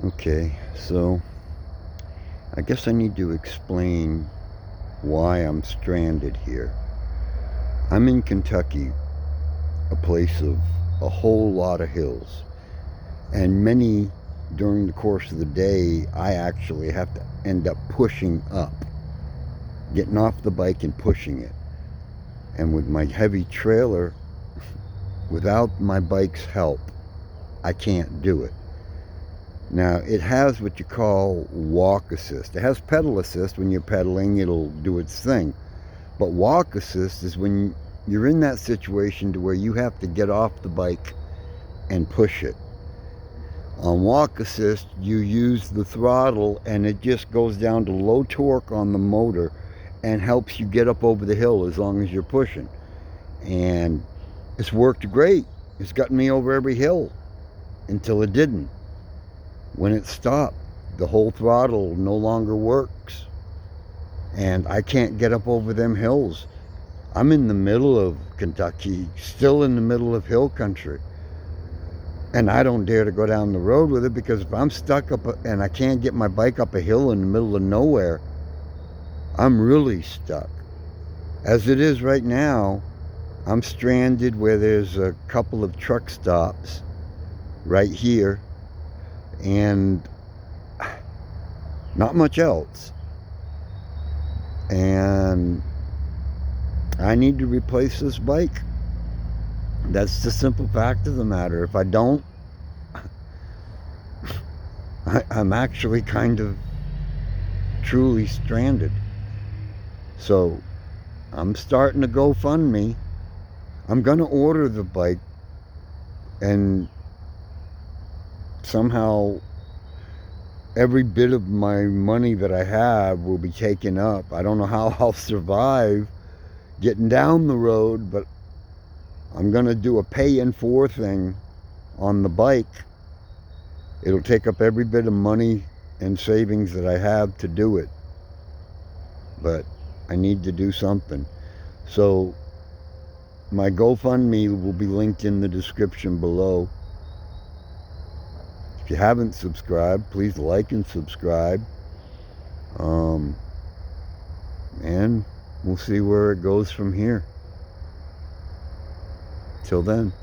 Okay, so I guess I need to explain why I'm stranded here. I'm in Kentucky, a place of a whole lot of hills, and many during the course of the day I actually have to end up pushing up, getting off the bike and pushing it. And with my heavy trailer, without my bike's help, I can't do it. Now, it has what you call walk assist. It has pedal assist. When you're pedaling, it'll do its thing. But walk assist is when you're in that situation to where you have to get off the bike and push it. On walk assist, you use the throttle and it just goes down to low torque on the motor and helps you get up over the hill as long as you're pushing. And it's worked great. It's gotten me over every hill until it didn't. When it stopped, the whole throttle no longer works. And I can't get up over them hills. I'm in the middle of Kentucky, still in the middle of hill country. And I don't dare to go down the road with it, because if I'm stuck up and I can't get my bike up a hill in the middle of nowhere, I'm really stuck. As it is right now, I'm stranded where there's a couple of truck stops right here and not much else. And I need to replace this bike. That's the simple fact of the matter. If I don't, I'm actually kind of truly stranded. So I'm starting to GoFundMe. I'm going to order the bike, and somehow every bit of my money that I have will be taken up. I don't know how I'll survive getting down the road, but I'm going to do a pay-in-4 thing on the bike. It'll take up every bit of money and savings that I have to do it. But I need to do something. So my GoFundMe will be linked in the description below. If you haven't subscribed, please like and subscribe. And we'll see where it goes from here. Till then.